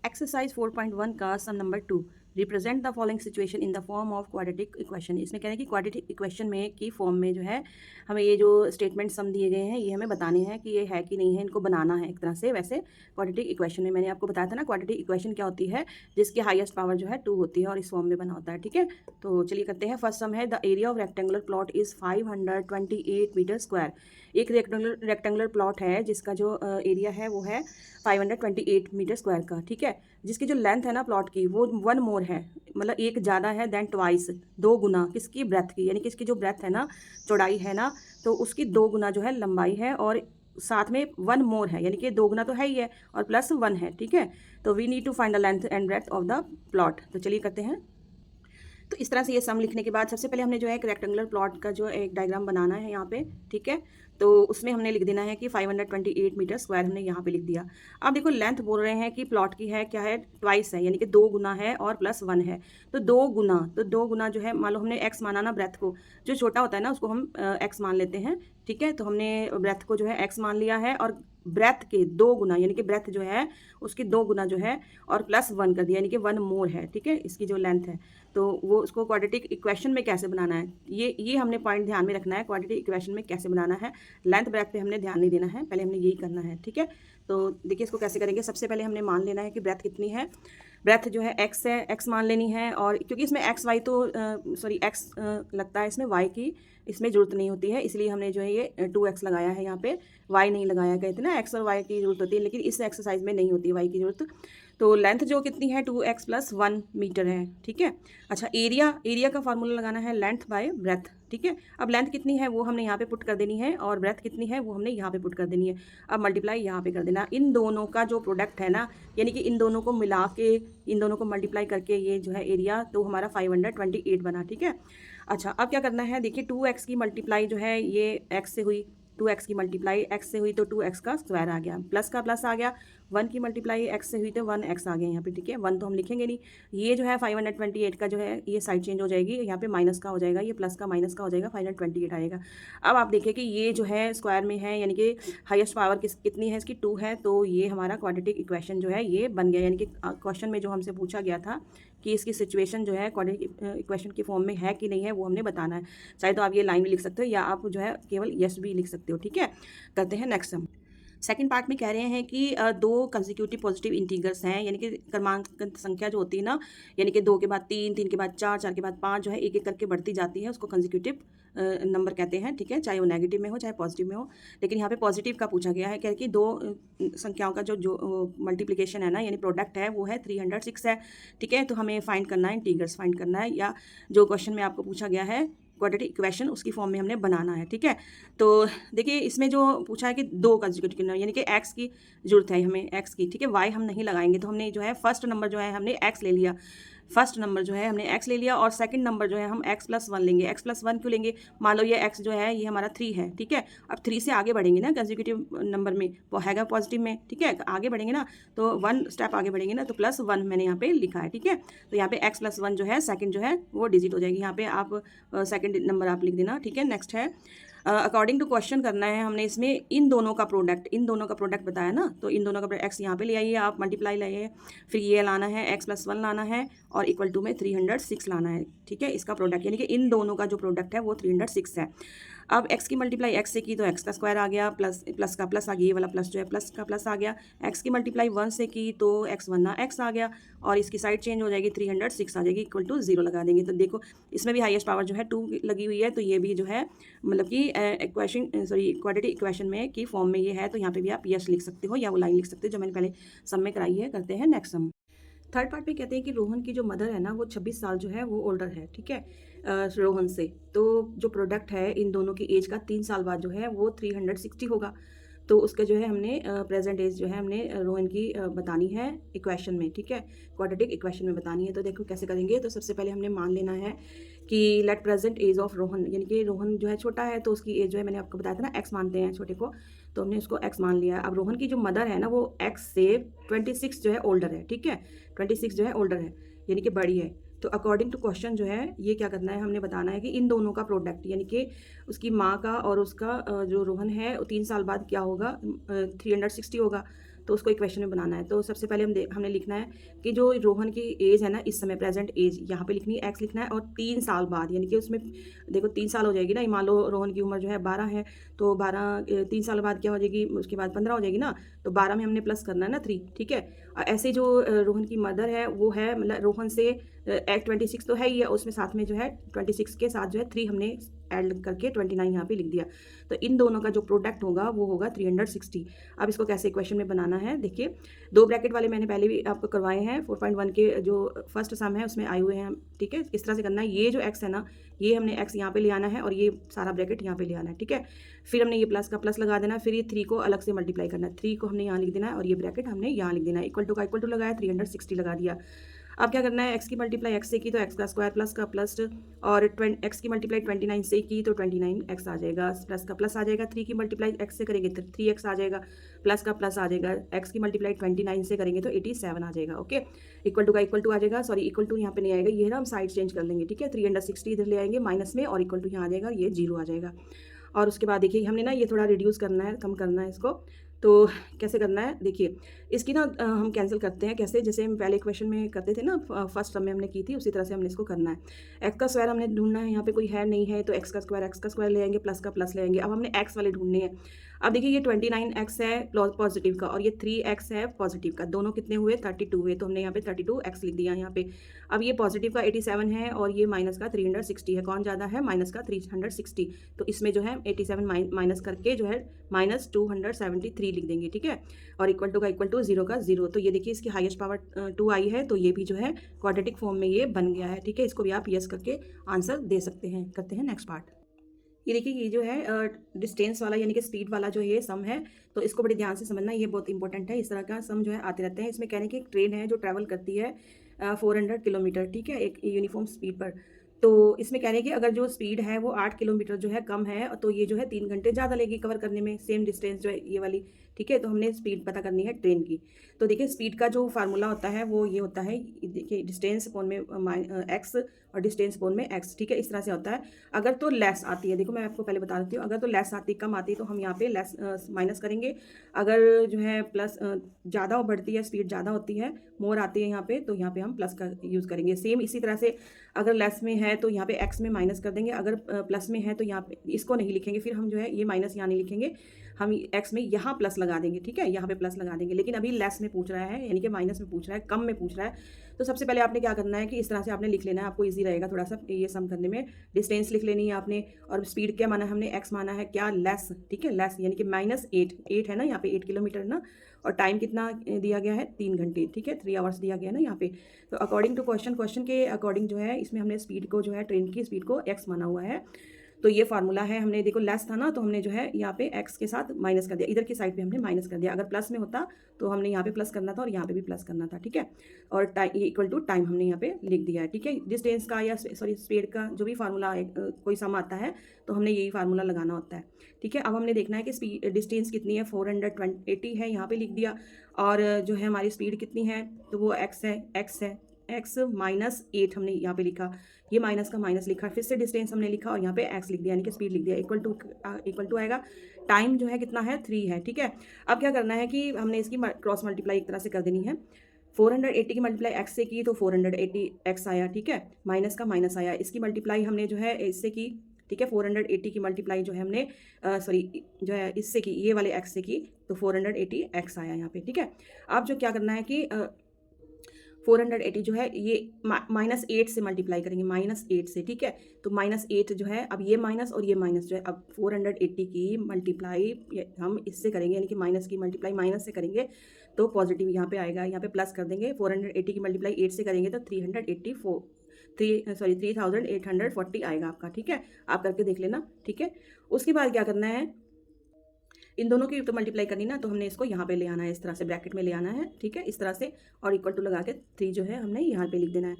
Exercise 4.1 का sum number 2 represent the following situation in the form of quadratic equation. इसमें कह रहे हैं कि क्वाड्रेटिक इक्वेशन में की फॉर्म में जो है हमें ये जो स्टेटमेंट सम दिए गए हैं ये हमें बताने हैं कि ये है कि नहीं है, इनको बनाना है एक तरह से। वैसे क्वाड्रेटिक इक्वेशन में मैंने आपको बताया था ना, क्वाड्रेटिक इक्वेशन क्या होती है, जिसकी हाईएस्ट पावर जो है 2 होती है और इस फॉर्म में बना होता है। ठीक है, तो चलिए करते हैं। फर्स्ट सम है the area of rectangular plot is 528 metre square. एक रेक्टेंगुलर प्लॉट है जिसका जो एरिया है वो है 528 मीटर स्क्वायर का। ठीक है, जिसकी जो लेंथ है ना प्लॉट की वो 1 मोर है, मतलब एक ज़्यादा है देन ट्वाइस, 2 गुना किसकी ब्रेथ की, यानी कि इसकी जो ब्रेथ है ना, चौड़ाई है ना, तो उसकी 2 गुना जो है लंबाई है, और साथ में 1 मोर है, यानी कि 2 गुना तो है ही है और प्लस 1 है। ठीक है, तो we need to find the length and breadth of the plot. तो चलिए करते हैं। तो इस तरह से ये सम लिखने के बाद सबसे पहले हमने जो है एक रेक्टेंगुलर प्लॉट का जो एक डायग्राम बनाना है यहाँ पे। ठीक है, तो उसमें हमने लिख देना है कि 528 मीटर स्क्वायर हमने यहाँ पे लिख दिया। अब देखो लेंथ बोल रहे हैं कि प्लॉट की है क्या है, ट्वाइस है, यानी कि 2 गुना है और प्लस 1 है। तो 2 गुना जो है, मान लो हमने एक्स माना ना ब्रेथ को, जो छोटा होता है ना उसको हम एक्स मान लेते हैं। ठीक है, तो हमने ब्रेथ को जो है एक्स मान लिया है और ब्रेथ के 2 गुना, यानी कि ब्रेथ जो है उसकी 2 गुना जो है और प्लस 1 कर दिया, यानी कि 1 मोर है। ठीक है, इसकी जो लेंथ है, तो वो उसको क्वाड्रेटिक इक्वेशन में कैसे बनाना है, ये हमने पॉइंट ध्यान में रखना है। क्वाड्रेटिक इक्वेशन में कैसे बनाना है, लेंथ ब्रेथ पे हमने ध्यान नहीं देना है, पहले हमने यही करना है। ठीक है, तो देखिए इसको कैसे करेंगे। सबसे पहले हमने मान लेना है कि ब्रेथ कितनी है। ब्रेथ जो है एक्स है, एक्स मान लेनी है, और क्योंकि इसमें एक्स वाई तो सॉरी एक्स लगता है, इसमें वाई की इसमें जरूरत नहीं होती है, इसलिए हमने जो है ये 2x लगाया है यहाँ पे, वाई नहीं लगाया। कहते ना एक्स और वाई की जरूरत होती है, लेकिन इस एक्सरसाइज में नहीं होती वाई की जरूरत। तो लेंथ जो कितनी है 2x + 1 मीटर है। ठीक है, अच्छा एरिया का फार्मूला लगाना है लेंथ बाय ब्रेथ। ठीक है, अब लेंथ कितनी है वो हमने यहाँ पे पुट कर देनी है, और ब्रेथ कितनी है वो हमने यहाँ पे पुट कर देनी है। अब मल्टीप्लाई यहाँ पे कर देना, इन दोनों का जो प्रोडक्ट है ना, यानी कि इन दोनों को मिला के, इन दोनों को मल्टीप्लाई करके ये जो है एरिया, तो हमारा 528 बना। ठीक है, अच्छा अब क्या करना है, देखिए 2x की मल्टीप्लाई जो है ये x से हुई, 2x की मल्टीप्लाई x से हुई तो 2x का स्क्वायर आ गया, प्लस का प्लस आ गया, 1 की मल्टीप्लाई x से हुई तो 1x आ गया यहाँ पे। ठीक है, 1 तो हम लिखेंगे नहीं, ये जो है 528 का जो है ये साइड चेंज हो जाएगी, यहाँ पे माइनस का हो जाएगा, ये प्लस का माइनस का हो जाएगा, 528 आएगा। अब आप देखिए कि ये जो है स्क्वायर में है, यानी कि हाईएस्ट पावर कितनी है इसकी, 2 है, तो ये हमारा क्वाड्रेटिक इक्वेशन जो है ये बन गया। यानी कि क्वेश्चन में जो हमसे पूछा गया था कि इसकी सिचुएशन जो है क्वाड्रेटिक इक्वेशन की फॉर्म में है कि नहीं है, वो हमने बताना है। चाहे तो आप ये लाइन भी लिख सकते हो या आप जो है केवल यस भी लिख सकते हो। ठीक है, करते हैं नेक्स्ट सम। सेकंड पार्ट में कह रहे हैं कि 2 कंसेक्यूटिव पॉजिटिव इंटीगर्स हैं, यानी कि क्रमांक संख्या जो होती है ना, यानी कि 2 के बाद 3, 3 के बाद 4, 4 के बाद 5 जो है एक एक करके बढ़ती जाती है, उसको कंसेक्यूटिव नंबर कहते हैं। ठीक है, चाहे वो नेगेटिव में हो चाहे पॉजिटिव में हो, लेकिन यहाँ पे पॉजिटिव का पूछा गया है। क्या है कि 2 संख्याओं का जो मल्टीप्लिकेशन है ना, यानी प्रोडक्ट है वो है 306 है। ठीक है, तो हमें फाइंड करना है, इंटीगर्स फाइंड करना है, या जो क्वेश्चन में आपको पूछा गया है क्वाड्रेटिक इक्वेशन उसकी फॉर्म में हमने बनाना है। ठीक है, तो देखिए इसमें जो पूछा है कि 2 कंसेक्यूटिव नंबर, यानी कि x की जरूरत है हमें, x की। ठीक है, y हम नहीं लगाएंगे, तो हमने जो है फर्स्ट नंबर जो है हमने x ले लिया, फर्स्ट नंबर जो है हमने x ले लिया, और सेकंड नंबर जो है हम x + 1 लेंगे। x + 1 क्यों लेंगे, मान लो ये x जो है ये हमारा 3 है। ठीक है, अब 3 से आगे बढ़ेंगे ना कंसेक्यूटिव नंबर में, वो हैगा पॉजिटिव में। ठीक है, आगे बढ़ेंगे ना, तो 1 स्टेप आगे बढ़ेंगे ना, तो +1 मैंने यहाँ पे लिखा है। ठीक है, तो यहाँ पे x + 1 जो है सेकंड जो है वो डिजिट हो जाएगी, यहाँ पे आप सेकंड नंबर आप लिख देना। ठीक है, नेक्स्ट है अकॉर्डिंग टू क्वेश्चन करना है हमने इसमें इन दोनों का प्रोडक्ट बताया ना, तो इन दोनों का एक्स यहाँ पे ले आइए आप, मल्टीप्लाई लाइए, फिर ये लाना है x + 1 लाना है, और इक्वल टू में 306 लाना है। ठीक है, इसका प्रोडक्ट, यानी कि इन दोनों का जो प्रोडक्ट है वो 306 है। अब x की मल्टीप्लाई x से की तो x का स्क्वायर आ गया, प्लस का प्लस आ गया, ये वाला प्लस जो है प्लस का प्लस आ गया। x की मल्टीप्लाई 1 से की तो x वरना x आ गया, और इसकी साइड चेंज हो जाएगी, 306 आ जाएगी, इक्वल टू 0 लगा देंगे। तो देखो इसमें भी हाईएस्ट पावर जो है 2 लगी हुई है, तो ये भी जो है मतलब कि क्वाड्रेटिक इक्वेशन में की फॉर्म में ये है, तो यहाँ पे भी आप यस लिख सकते हो या वो लाइन लिख सकते हो जो मैंने पहले सम में कराई है। करते हैं नेक्स्ट सम। थर्ड पार्ट में कहते हैं कि रोहन की जो मदर है ना वो 26 साल जो है वो ओल्डर है। ठीक है, रोहन से, तो जो प्रोडक्ट है इन दोनों की एज का 3 साल बाद जो है वो 360 होगा। तो उसका जो है हमने प्रेजेंट एज जो है हमने रोहन की बतानी है इक्वेशन में। ठीक है, क्वाड्रेटिक इक्वेशन में बतानी है, तो देखो कैसे करेंगे। तो सबसे पहले हमने मान लेना है कि let present age of Rohan, यानी कि रोहन जो है छोटा है तो उसकी एज जो है मैंने आपको बताया था ना, एक्स मानते हैं छोटे को, तो हमने उसको एक्स मान लिया। अब रोहन की जो मदर है ना वो एक्स से 26 जो है ओल्डर है। ठीक है, 26 जो है ओल्डर है, यानी कि बड़ी है। तो अकॉर्डिंग टू क्वेश्चन जो है ये क्या करना है, हमने बताना है कि इन दोनों का प्रोडक्ट, यानी कि उसकी माँ का और उसका जो रोहन है 3 साल बाद क्या होगा, 360 होगा। तो उसको इक्वेशन में बनाना है। तो सबसे पहले हमने लिखना है कि जो रोहन की एज है ना इस समय, प्रेजेंट एज यहाँ पे लिखनी है, एक्स लिखना है, और 3 साल बाद, यानी कि उसमें देखो 3 साल हो जाएगी ना, मान लो रोहन की उम्र जो है 12 है, तो 12 3 साल बाद क्या हो जाएगी, उसके बाद 15 हो जाएगी ना, तो 12 में हमने प्लस करना है ना 3, ठीक है। ऐसे जो रोहन की मदर है वो है, मतलब रोहन से 26 तो है ही है, उसमें साथ में जो है 26 के साथ जो है 3 हमने ऐड करके 29 यहाँ पे लिख दिया। तो इन दोनों का जो प्रोडक्ट होगा वो होगा 360। अब इसको कैसे इक्वेशन में बनाना है, देखिए 2 ब्रैकेट वाले मैंने पहले भी आपको करवाए हैं, 4.1 के जो फर्स्ट सम है उसमें आए हुए हैं, ठीक है। इस तरह से करना है, ये जो एक्स है ना, ये हमने एक्स यहाँ पे ले आना है और ये सारा ब्रैकेट यहाँ पे ले आना है, ठीक है। फिर हमने ये प्लस का प्लस लगा देना है, फिर ये 3 को अलग से मल्टीप्लाई करना है, 3 को हमने यहाँ लिख देना है और ये ब्रैकेट हमने यहाँ लिख देना है, इक्वल टू का इक्वल टू लगाया, 360 लगा दिया। अब क्या करना है, एक्स की मल्टीप्लाई एक्स से की तो एक्स का स्क्वायर प्लस का प्लस, और एक्स की मल्टीप्लाई 29 से की तो 29 एक्स आ जाएगा, प्लस का प्लस आ जाएगा, 3 की मल्टीप्लाई एक्स से करेंगे तो 3 एक्स आ जाएगा, प्लस का प्लस आ जाएगा, एक्स की मल्टीप्लाई 29 से करेंगे तो 87 आ जाएगा, ओके। इक्वल टू का इक्वल टू आ जाएगा, सॉरी इक्वल टू यहाँ पे नहीं आएगा, ये ना हम साइड चेंज कर लेंगे, ठीक है। 360 इधर ले आएंगे माइनस में और इक्वल टू यहाँ आ जाएगा, ये 0 आ जाएगा। और उसके बाद देखिए हमने ना ये थोड़ा रिड्यूस करना है, कम करना है इसको, तो कैसे करना है देखिए, इसकी ना हम कैंसिल करते हैं, कैसे, जैसे हम पहले इक्वेशन में करते थे ना, फर्स्ट टर्म में हमने की थी, उसी तरह से हमने इसको करना है। एक्स का स्क्वायर हमने ढूंढना है, यहाँ पे कोई है नहीं है, तो एक्स का स्क्वायर ले आएंगे, प्लस का प्लस ले आएंगे। अब हमने एक्स वाले ढूंढने हैं। अब देखिए ये 29x है पॉजिटिव का और ये 3x है पॉजिटिव का, दोनों कितने हुए, 32 हुए, तो हमने यहाँ पे 32x लिख दिया यहाँ पे। अब ये पॉजिटिव का 87 है और ये माइनस का 360 है, कौन ज़्यादा है, माइनस का 360, तो इसमें जो है 87 माइनस करके जो है माइनस 273 लिख देंगे, ठीक है। और इक्वल टू का इक्वल टू 0 का 0, तो ये देखिए इसकी हाईएस्ट पावर 2 आई है, तो ये भी जो है क्वाड्रेटिक फॉर्म में ये बन गया है, ठीक है। इसको भी आप यस करके आंसर दे सकते हैं। करते हैं नेक्स्ट पार्ट। ये देखिए ये जो है डिस्टेंस वाला यानी कि स्पीड वाला जो ये सम है, तो इसको बड़े ध्यान से समझना, ये बहुत इंपॉर्टेंट है। इस तरह का सम जो है आते रहते हैं। इसमें कहने की एक ट्रेन है जो ट्रैवल करती है 400 किलोमीटर, ठीक है, एक यूनिफॉर्म स्पीड पर। तो इसमें कह रहे हैं कि अगर जो स्पीड है वो 8 किलोमीटर जो है कम है, तो ये जो है 3 घंटे ज़्यादा लेगी कवर करने में, सेम डिस्टेंस जो है ये वाली, ठीक है। तो हमने स्पीड पता करनी है ट्रेन की। तो देखिए स्पीड का जो फार्मूला होता है वो ये होता है, देखिए डिस्टेंस अपॉन में एक्स और डिस्टेंस अपॉन में एक्स, ठीक है, इस तरह से होता है। अगर तो लेस आती है, देखो मैं आपको पहले बता देती हूँ, अगर तो लेस आती, कम आती, तो हम यहाँ पे लेस माइनस करेंगे। अगर जो है प्लस ज़्यादा बढ़ती है, स्पीड ज़्यादा होती है, मोर आती है यहाँ पे, तो यहाँ पे हम प्लस का यूज़ करेंगे। सेम इसी तरह से अगर लेस में है तो यहाँ पे एक्स में माइनस कर देंगे, अगर प्लस में है तो यहाँ पे इसको नहीं लिखेंगे, फिर हम जो है ये माइनस यहाँ नहीं लिखेंगे, हम एक्स में यहाँ प्लस लगा देंगे, ठीक है, यहाँ पे प्लस लगा देंगे। लेकिन अभी लेस में पूछ रहा है, यानी कि माइनस में पूछ रहा है, कम में पूछ रहा है, तो सबसे पहले आपने क्या करना है कि इस तरह से आपने लिख लेना है, आपको इजी रहेगा थोड़ा सा ये सम करने में। डिस्टेंस लिख लेनी है आपने, और स्पीड क्या माना है हमने, एक्स माना है क्या, लेस, ठीक है, लेस यानी कि -8 है ना, यहाँ पे 8 किलोमीटर ना, और टाइम कितना दिया गया है, 3 घंटे, ठीक है, 3 आवर्स दिया गया है ना यहाँ पे। तो अकॉर्डिंग टू क्वेश्चन के अकॉर्डिंग जो है इसमें हमने स्पीड को जो है ट्रेन की स्पीड को एक्स माना हुआ है। तो ये फार्मूला है, हमने देखो लेस था ना, तो हमने जो है यहाँ पे एक्स के साथ माइनस कर दिया, इधर की साइड पे हमने माइनस कर दिया। अगर प्लस में होता तो हमने यहाँ पे प्लस करना था और यहाँ पे भी प्लस करना था, ठीक है। और टाइम ये इक्वल टू टाइम हमने यहाँ पे लिख दिया है, ठीक है। डिस्टेंस का या सॉरी स्पीड का जो भी फार्मूला कोई सम आता है तो हमने यही फार्मूला लगाना होता है, ठीक है। अब हमने देखना है कि डिस्टेंस कितनी है, 480 है, यहाँ पे लिख दिया। और जो है हमारी स्पीड कितनी है, तो वो एक्स है, एक्स -8 हमने यहाँ पे लिखा, ये माइनस का माइनस लिखा, फिर से डिस्टेंस हमने लिखा और यहाँ पे एक्स लिख दिया, यानी कि स्पीड लिख दिया। इक्वल टू आएगा, टाइम जो है कितना है, 3 है, ठीक है। अब क्या करना है कि हमने इसकी क्रॉस मल्टीप्लाई एक तरह से कर देनी है। 480 की मल्टीप्लाई एक्स से की तो 480 एक्स आया, ठीक है, माइनस का माइनस आया। इसकी मल्टीप्लाई हमने जो है इससे की, ठीक है, 480 की मल्टीप्लाई जो है हमने सॉरी जो है इससे की, ये वाले एक्स से की, तो 480 एक्स आया यहाँ पे, ठीक है। अब जो क्या करना है कि 480 जो है ये -8 से मल्टीप्लाई करेंगे, -8 से, ठीक है। तो -8 जो है, अब ये माइनस और ये माइनस जो है, अब 480 की मल्टीप्लाई हम इससे करेंगे, यानी कि माइनस की मल्टीप्लाई माइनस से करेंगे तो पॉजिटिव यहाँ पे आएगा, यहाँ पे प्लस कर देंगे। 480 की मल्टीप्लाई 8 से करेंगे तो 3840 आएगा आपका, ठीक है। आप करके देख लेना, ठीक है। उसके बाद क्या करना है, इन दोनों की तो मल्टीप्लाई करनी ना, तो हमने इसको यहाँ पे ले आना है, इस तरह से ब्रैकेट में ले आना है, ठीक है, इस तरह से, और इक्वल टू लगा के 3 जो है हमने यहाँ पे लिख देना है।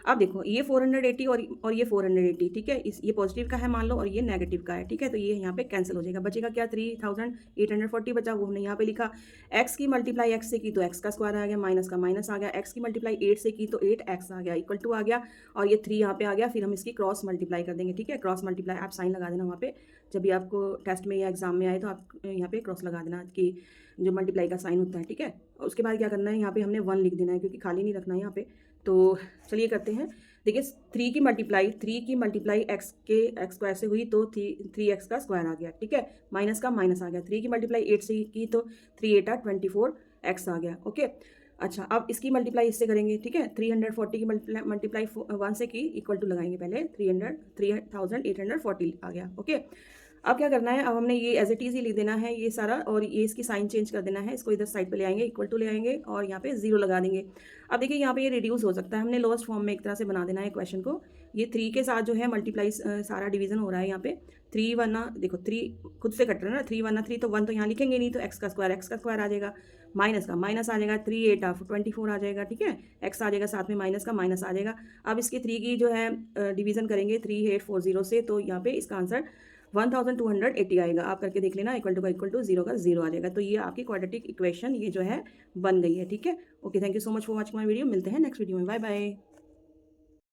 अब देखो ये 480 और ये 480, ठीक है, ये पॉजिटिव का है मान लो और ये नेगेटिव का है, ठीक है। तो ये यहाँ पे कैंसिल हो जाएगा, बचेगा क्या, 3840 बचा, वो हमने यहाँ पे लिखा। एक्स की मल्टीप्लाई एक्स से की तो एक्स का स्क्वायर आ गया, माइनस का माइनस आ गया, एक्स की मल्टीप्लाई 8 से की तो 8x आ गया, इक्वल टू आ गया, और ये 3 यहाँ पे आ गया। फिर हम इसकी क्रॉस मल्टीप्लाई कर देंगे, ठीक है, क्रॉस मल्टीप्लाई आप साइन लगा देना वहाँ पे, जब भी आपको टेस्ट में या एग्जाम में आए तो आप यहाँ पे क्रॉस लगा देना कि जो मल्टीप्लाई का साइन होता है, ठीक है। उसके बाद क्या करना है, यहाँ पे हमने 1 लिख देना है क्योंकि खाली नहीं रखना है यहाँ पे। तो चलिए करते हैं। देखिए 3 की मल्टीप्लाई एक्स स्क्वायर से हुई तो 3x का स्क्वायर आ गया, ठीक है। माइनस का माइनस आ गया। 3 की मल्टीप्लाई 8 से की तो 3 8 24x आ गया, ओके। अच्छा, अब इसकी मल्टीप्लाई इससे करेंगे, ठीक है। 340 की मल्टीप्लाई 1 से की, इक्वल टू लगाएंगे पहले। 3840 आ गया, ओके। अब क्या करना है, अब हमने ये एज इट इज ही लिख देना है ये सारा, और ये इसकी साइन चेंज कर देना है। इसको इधर साइड पे ले आएंगे, इक्वल टू ले आएंगे और यहाँ पे 0 लगा देंगे। अब देखिए यहाँ पे ये रिड्यूस हो सकता है, हमने लोएस्ट फॉर्म में एक तरह से बना देना है क्वेश्चन को। ये 3 के साथ जो है मल्टीप्लाई सारा डिवीजन हो रहा है यहाँ पे। 3 वरना देखो 3 खुद से कट रहा है ना, 3 वरना 3 तो 1 तो यहाँ लिखेंगे नहीं, तो एक्स का स्क्वायर आ जाएगा। माइनस का माइनस आ जाएगा, 3 8 24 आ जाएगा, ठीक है। एक्स आ जाएगा, साथ में माइनस का माइनस आ जाएगा। अब इसकी 3 की जो है डिवीजन करेंगे 3840 से, तो यहाँ पे इसका आंसर 1280 आएगा। आप करके देख लेना, इक्वल टू 0 का 0 आ जाएगा। तो ये आपकी क्वाड्रेटिक इक्वेशन ये जो है बन गई है, ठीक है। Okay, thank you so much for watching my video. मिलते हैं नेक्स्ट वीडियो में, बाय बाय।